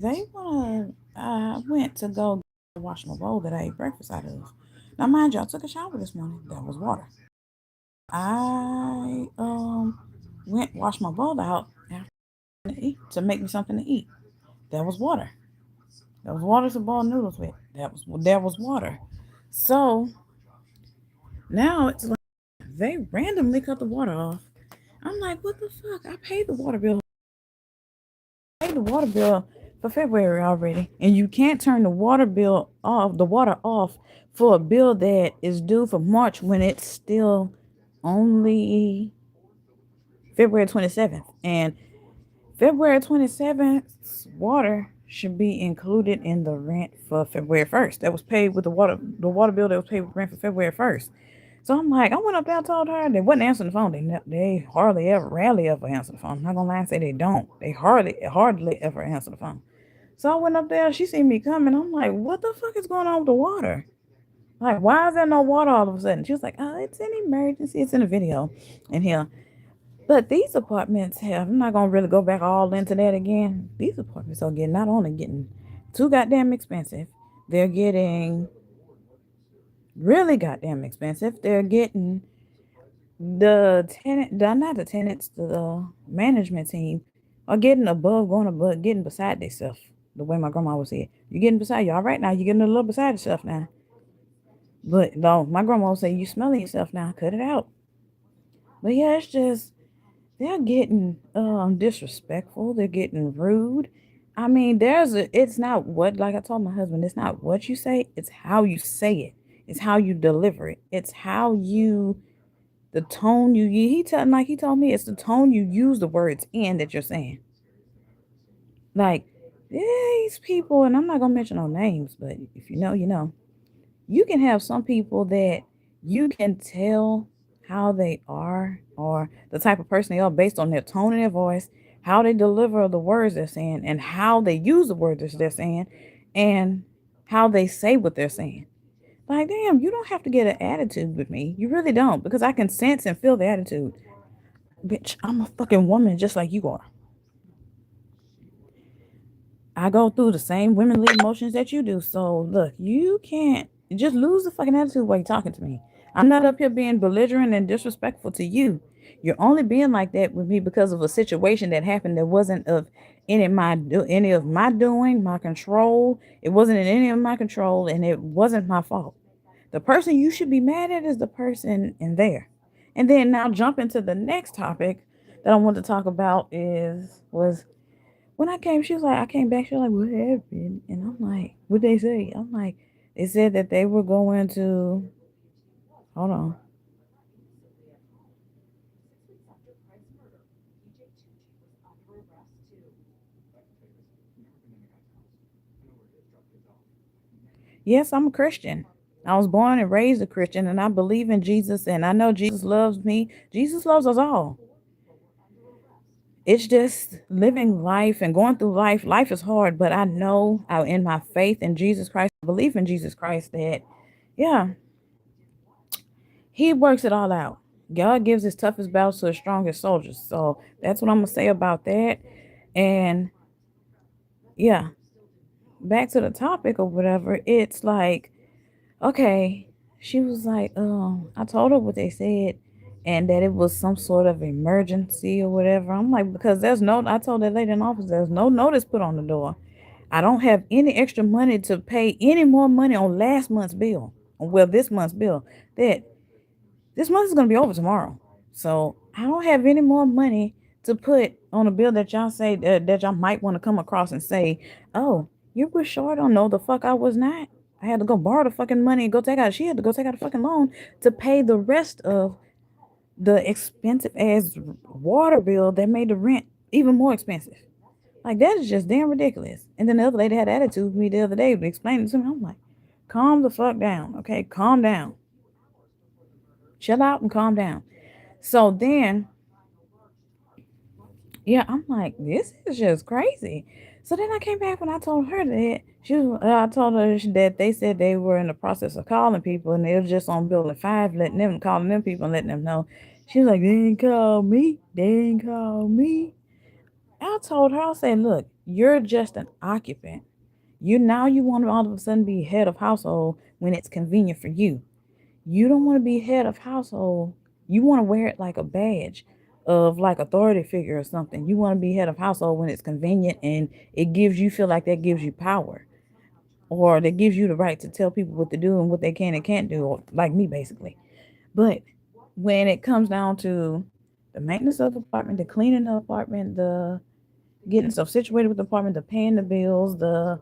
They wanna. I went to go wash my bowl that I ate breakfast out of. Now, mind you, I took a shower this morning. That was water. I went wash my bowl out after to eat to make me something to eat. That was water. That was water to boil noodles with. That was water. So now it's like they randomly cut the water off. I'm like, what the fuck? I paid the water bill. I paid the water bill for February already, and you can't turn the water off for a bill that is due for March when it's still only February 27th. And February 27th water should be included in the rent for February 1st. That was paid with the water bill that was paid with rent for February 1st. So I'm like, I went up there and told her they wasn't answering the phone. They hardly ever, rarely ever answer the phone. I'm not gonna lie and say they don't. They hardly ever answer the phone. So I went up there. She seen me coming. I'm like, what the fuck is going on with the water? Like, why is there no water all of a sudden? She was like, oh, it's an emergency. It's in a video in here. But these apartments have, I'm not gonna really go back all into that again. These apartments are getting not only getting too goddamn expensive, they're getting really goddamn expensive. They're getting the tenant, not the tenants, the management team are getting above, going above, getting beside themselves. The way my grandma would say it, you're getting beside you. All right, now you're getting a little beside yourself now. But no, my grandma would say you smelling yourself now. Cut it out. But yeah, it's just they're getting disrespectful. They're getting rude. I mean, it's not what, like I told my husband, it's not what you say, it's how you say it. It's how you deliver it. It's how you the tone you he told me it's the tone you use the words in that you're saying. Like these people, and I'm not gonna mention no names, but if you know, you know. You can have some people that you can tell how they are or the type of person they are based on their tone in their voice, how they deliver the words they're saying, and how they use the words they're saying, and how they say what they're saying. Like, damn, you don't have to get an attitude with me. You really don't, because I can sense and feel the attitude. Bitch, I'm a fucking woman just like you are. I go through the same womenly emotions that you do. So look, you can't just lose the fucking attitude while you're talking to me. I'm not up here being belligerent and disrespectful to you. You're only being like that with me because of a situation that happened that wasn't of any of my doing, my control. It wasn't in any of my control, and it wasn't my fault. The person you should be mad at is the person in there. And then now jump into the next topic that I want to talk about is was when I came, she was like, I came back, she was like, what happened? And I'm like, what they say? I'm like, they said that they were going to, hold on. Yes, I'm a Christian. I was born and raised a Christian, and I believe in Jesus, and I know Jesus loves me. Jesus loves us all. It's just living life and going through life. Life is hard, but I know in my faith in Jesus Christ, I believe in Jesus Christ that, yeah, He works it all out. God gives his toughest battles to his strongest soldiers. So that's what I'm gonna say about that. And yeah, back to the topic or whatever. It's like, okay, she was like, I told her what they said and that it was some sort of emergency or whatever. I'm like, because I told that lady in the office, there's no notice put on the door. I don't have any extra money to pay any more money on last month's bill. Well, this month's bill. That this month is gonna be over tomorrow. So I don't have any more money to put on a bill that y'all say that y'all might want to come across and say, oh, you were short on. No, the fuck I was not. I had to go borrow the fucking money and go take out. She had to go take out a fucking loan to pay the rest of the expensive ass water bill that made the rent even more expensive. Like that is just damn ridiculous. And then the other lady had attitude with me the other day explaining it to me. I'm like, calm the fuck down, okay? Calm down. Chill out and calm down. So then, yeah, I'm like, this is just crazy. So then I came back when I told her that I told her that they said they were in the process of calling people and they were just on building five, calling them people and letting them know. She was like, they didn't call me. They didn't call me. I told her, I said, look, You're just an occupant. You want to all of a sudden be head of household when it's convenient for you. You don't want to be head of household. You want to wear it like a badge of like authority figure or something. You want to be head of household when it's convenient and it gives you feel like that gives you power or that gives you the right to tell people what to do and what they can and can't do, or like me basically. But when it comes down to the maintenance of the apartment, the cleaning the apartment, the getting stuff situated with the apartment, the paying the bills, the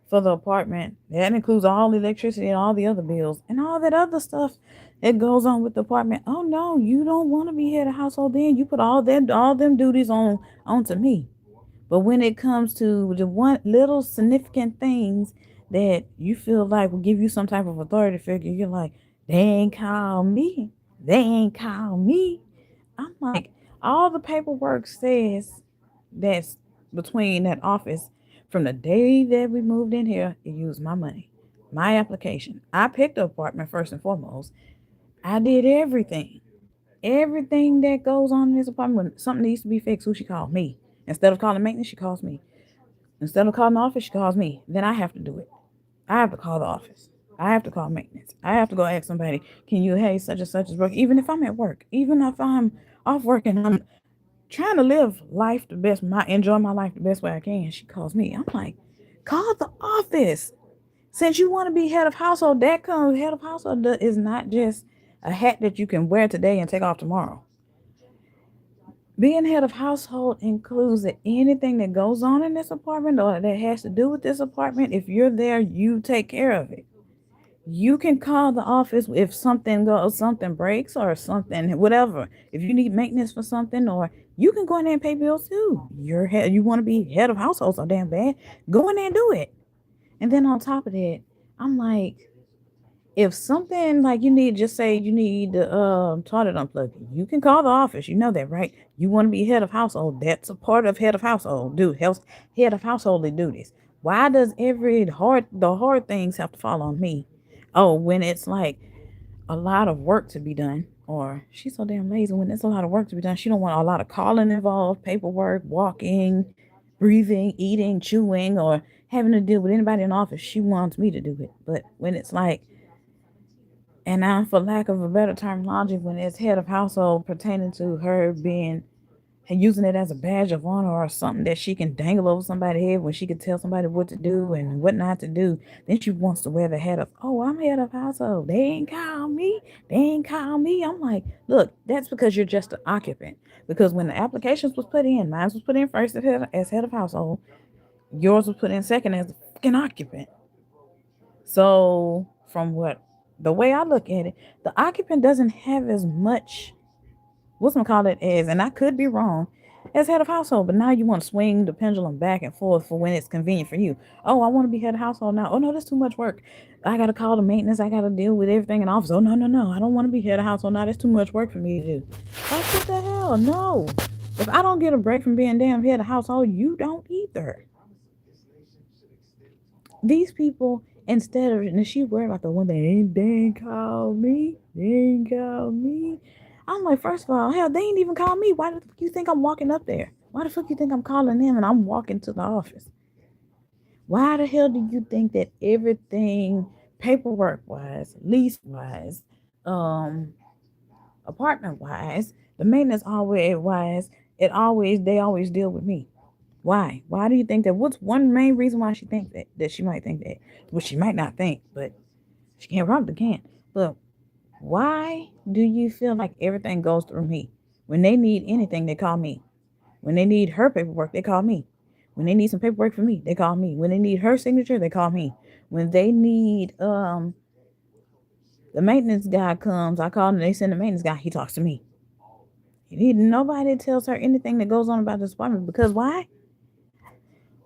for the apartment. That includes all the electricity and all the other bills and all that other stuff that goes on with the apartment. Oh no, you don't want to be head of household then. You put all them duties onto me. But when it comes to the one little significant things that you feel like will give you some type of authority figure, you're like, they ain't call me. They ain't call me. I'm like, all the paperwork says that's between that office from the day that we moved in here, it used my money, my application. I picked the apartment first and foremost. I did everything. Everything that goes on in this apartment, when something needs to be fixed, who she called? Me. Instead of calling maintenance, she calls me. Instead of calling the office, she calls me. Then I have to do it. I have to call the office. I have to call maintenance. I have to go ask somebody, can you, hey, such and such is work? Even if I'm at work, even if I'm off work and I'm trying to live life the best, enjoy my life the best way I can. She calls me. I'm like, call the office. Since you want to be head of household, that comes head of household is not just a hat that you can wear today and take off tomorrow. Being head of household includes that anything that goes on in this apartment or that has to do with this apartment, if you're there, you take care of it. You can call the office if something breaks or something, whatever. If you need maintenance for something, or you can go in there and pay bills too. You want to be head of household so damn bad, go in there and do it. And then on top of that, I'm like, if something like you need, just say you need the toilet unplugged, you can call the office. You know that, right? You want to be head of household. That's a part of head of household. Head of householdly duties. Why does the hard things have to fall on me? Oh, when it's like a lot of work to be done, or she's so damn lazy when there's a lot of work to be done. She don't want a lot of calling involved, paperwork, walking, breathing, eating, chewing, or having to deal with anybody in the office. She wants me to do it. But when it's like, and now for lack of a better terminology, when it's head of household pertaining to her being and using it as a badge of honor or something that she can dangle over somebody's head when she can tell somebody what to do and what not to do. Then she wants to wear the hat of, oh, I'm head of household. They ain't call me. They ain't call me. I'm like, look, that's because you're just an occupant. Because when the applications was put in, mine was put in first as head of household. Yours was put in second as a fucking occupant. So from what the way I look at it, the occupant doesn't have as much what's gonna call it as, and I could be wrong, as head of household, but now you want to swing the pendulum back and forth for when it's convenient for you. Oh, I want to be head of household now. Oh no, that's too much work. I gotta call the maintenance. I gotta deal with everything in the office. Oh no, no, no. I don't want to be head of household now. That's too much work for me to do. Like what the hell? No. If I don't get a break from being damn head of household, you don't either. These people, instead of, and she worried about the one thing, they ain't call me. They ain't call me. I'm like, first of all, hell, they ain't even call me. Why the fuck you think I'm walking up there? Why the fuck you think I'm calling them and I'm walking to the office? Why the hell do you think that everything paperwork wise, lease wise, um, apartment wise, the maintenance always wise, they always deal with me? Why? Why do you think that? What's one main reason why she thinks that she might think that? Well, she might not think, but she can't probably can't. But why do you feel like everything goes through me? When they need anything, they call me. When they need her paperwork, they call me. When they need some paperwork for me, they call me. When they need her signature, they call me. When they need the maintenance guy comes, I call them, they send the maintenance guy, he talks to me. Nobody tells her anything that goes on about this apartment because why?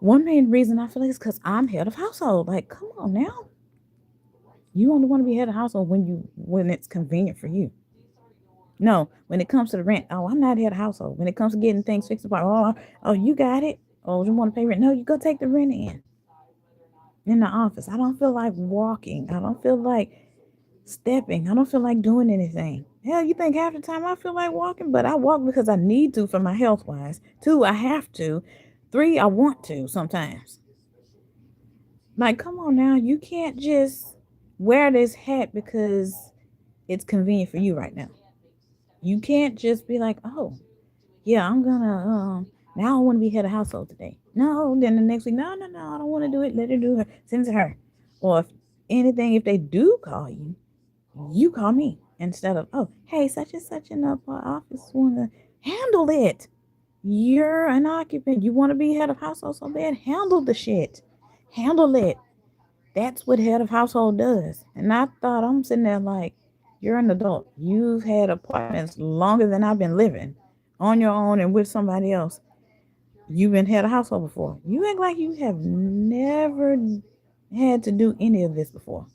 One main reason I feel like is because I'm head of household. Like, come on now. You only want to be head of household when it's convenient for you. No, when it comes to the rent, oh, I'm not head of household. When it comes to getting things fixed apart, oh, you got it. Oh, you want to pay rent? No, you go take the rent in the office. I don't feel like walking. I don't feel like stepping. I don't feel like doing anything. Hell, you think half the time I feel like walking, but I walk because I need to for my health wise. Two, I have to. 3, I want to sometimes. Like, come on now. You can't just wear this hat because it's convenient for you right now. You can't just be like, oh, yeah, I'm gonna now I want to be head of household today. No, then the next week, no, I don't want to do it. Let her do her. Send it to her. Or if anything, if they do call you, you call me instead of, oh, hey, such and such in the office want to handle it. You're an occupant. You want to be head of household so bad. Handle the shit. Handle it. That's what head of household does. And I thought, I'm sitting there like, you're an adult. You've had appointments longer than I've been living on your own and with somebody else. You've been head of household before. You act like you have never had to do any of this before.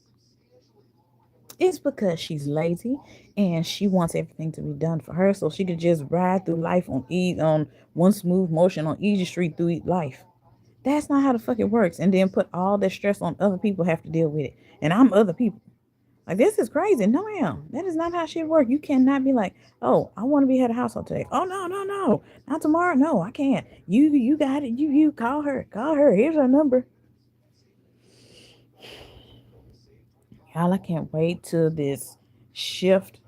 It's because she's lazy and she wants everything to be done for her so she could just ride through life on one smooth motion on easy street through life. That's not how the fuck it works. And then put all that stress on other people have to deal with it. And I'm other people. Like, this is crazy. No, ma'am. That is not how shit work. You cannot be like, oh, I want to be head of household today. Oh, no. Not tomorrow. No, I can't. You got it. You call her. Call her. Here's her number. Y'all, I can't wait till shift,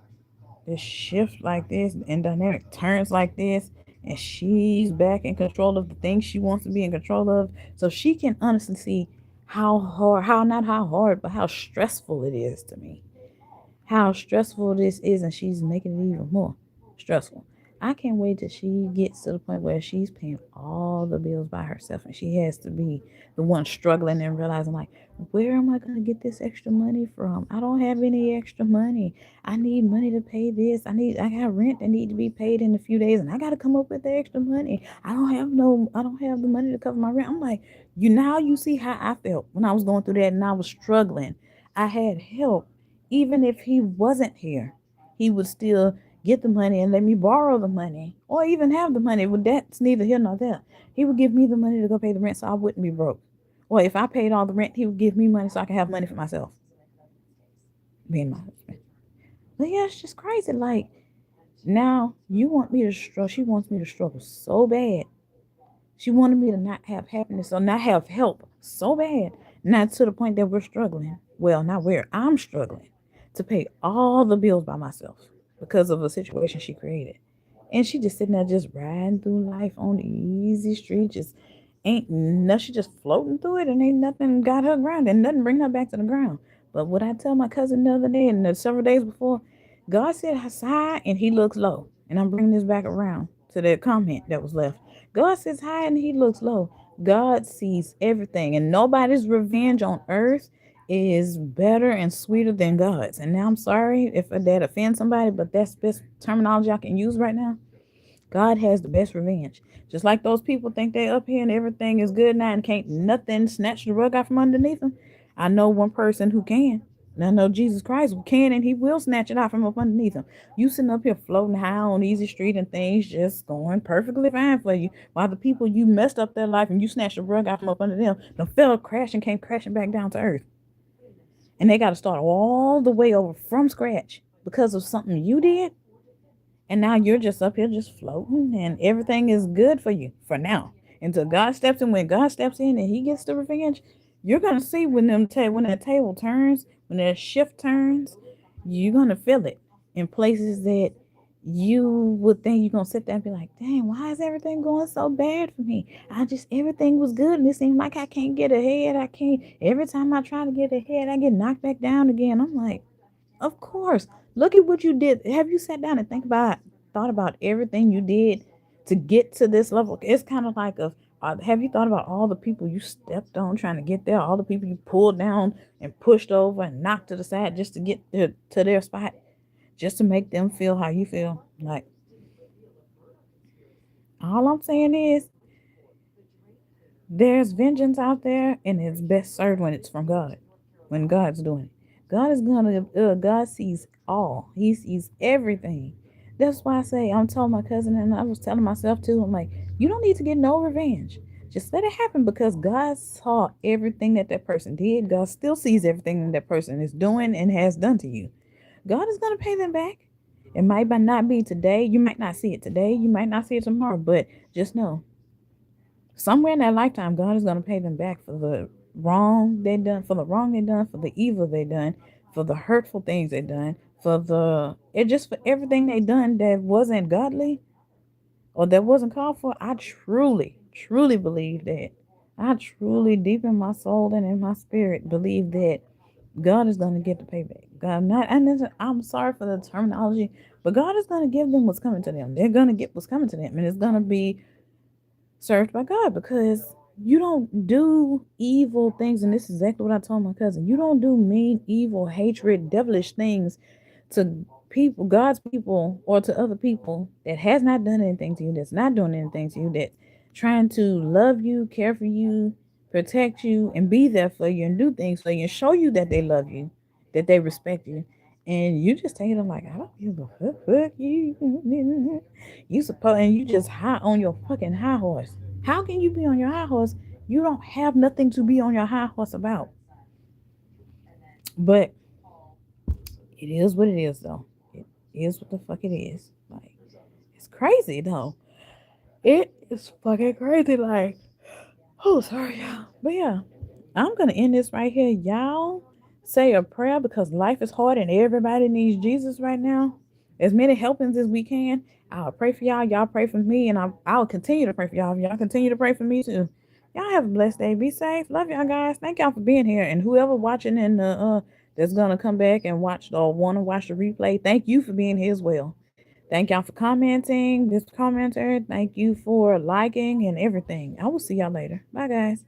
this shift like this and dynamic turns like this. And she's back in control of the things she wants to be in control of. So she can honestly see not how hard, but how stressful it is to me. How stressful this is, and she's making it even more stressful. I can't wait till she gets to the point where she's paying all the bills by herself and she has to be the one struggling and realizing, like, where am I going to get this extra money from? I don't have any extra money. I need money to pay this. I got rent that need to be paid in a few days and I got to come up with the extra money. I don't have the money to cover my rent. I'm like, you see how I felt when I was going through that and I was struggling. I had help. Even if he wasn't here, he would still get the money and let me borrow the money or even have the money. Well, that's neither here nor there. He would give me the money to go pay the rent so I wouldn't be broke. Or if I paid all the rent, he would give me money so I could have money for myself. Being my husband. But yeah, it's just crazy. Like, now you want me to struggle. She wants me to struggle so bad. She wanted me to not have happiness or not have help so bad. Not to the point that we're struggling. Well, not where I'm struggling to pay all the bills by myself because of a situation she created. And she just sitting there just riding through life on the easy street, just ain't nothing, she just floating through it and ain't nothing got her ground and nothing bring her back to the ground. But what I tell my cousin the other day and the several days before, God said high and he looks low. And I'm bringing this back around to that comment that was left. God sits high and he looks low. God sees everything and nobody's revenge on earth is better and sweeter than God's. And now I'm sorry if that offends somebody, but that's the best terminology I can use right now. God has the best revenge. Just like those people think they up here and everything is good now and can't nothing snatch the rug out from underneath them. I know one person who can. And I know Jesus Christ can and he will snatch it out from up underneath him. You sitting up here floating high on easy street and things just going perfectly fine for you. While the people you messed up their life and you snatched the rug out from up under them fell crashing, came crashing back down to earth. And they got to start all the way over from scratch because of something you did. And now you're just up here just floating and everything is good for you for now. Until God steps in, when God steps in and he gets the revenge, you're gonna see when when that table turns, when that shift turns, you're gonna feel it in places that you would think you're gonna sit there and be like, dang, why is everything going so bad for me? Everything was good and it seems like I can't get ahead. I can't every time I try to get ahead, I get knocked back down again. I'm like, of course. Look at what you did. Have you sat down and thought about everything you did to get to this level? It's kind of like have you thought about all the people you stepped on trying to get there? All the people you pulled down and pushed over and knocked to the side just to get to their spot, just to make them feel how you feel. Like, all I'm saying is, there's vengeance out there, and it's best served when it's from God, when God's doing it. God sees all. He sees everything. That's why I say, I'm telling my cousin, and I was telling myself too, I'm like, you don't need to get no revenge. Just let it happen because God saw everything that person did. God still sees everything that person is doing and has done to you. God is going to pay them back. It might not be today. You might not see it today. You might not see it tomorrow, but just know Somewhere in that lifetime, God is going to pay them back for the wrong they done, for the wrong they done, for the evil they done, for the hurtful things they done, for everything they done that wasn't godly or that wasn't called for. I truly, truly believe that. I truly, deep in my soul and in my spirit, believe that God is going to get the payback. God, not, and I'm sorry for the terminology, but God is going to give them what's coming to them. They're going to get what's coming to them, and it's going to be served by God, because you don't do evil things. And this is exactly what I told my cousin. You don't do mean, evil, hatred, devilish things to people, God's people, or to other people that has not done anything to you, that's not doing anything to you, that's trying to love you, care for you, protect you, and be there for you, and do things for you, and show you that they love you, that they respect you. And you just take it like, I don't give a fuck you. You suppose, and you just high on your fucking high horse. How can you be on your high horse? You don't have nothing to be on your high horse about. But it is what it is, though. It is what the fuck it is. Like, it's crazy, though. It is fucking crazy. Like, oh, sorry, y'all. But yeah, I'm gonna end this right here. Y'all say a prayer, because life is hard and everybody needs Jesus right now. As many helpings as we can. I'll pray for y'all. Y'all pray for me, and I'll continue to pray for y'all. Y'all continue to pray for me too. Y'all have a blessed day. Be safe. Love y'all guys. Thank y'all for being here. And whoever watching in the that's gonna come back and watch or wanna watch the replay, thank you for being here as well. Thank y'all for commenting, this commenter. Thank you for liking and everything. I will see y'all later. Bye guys.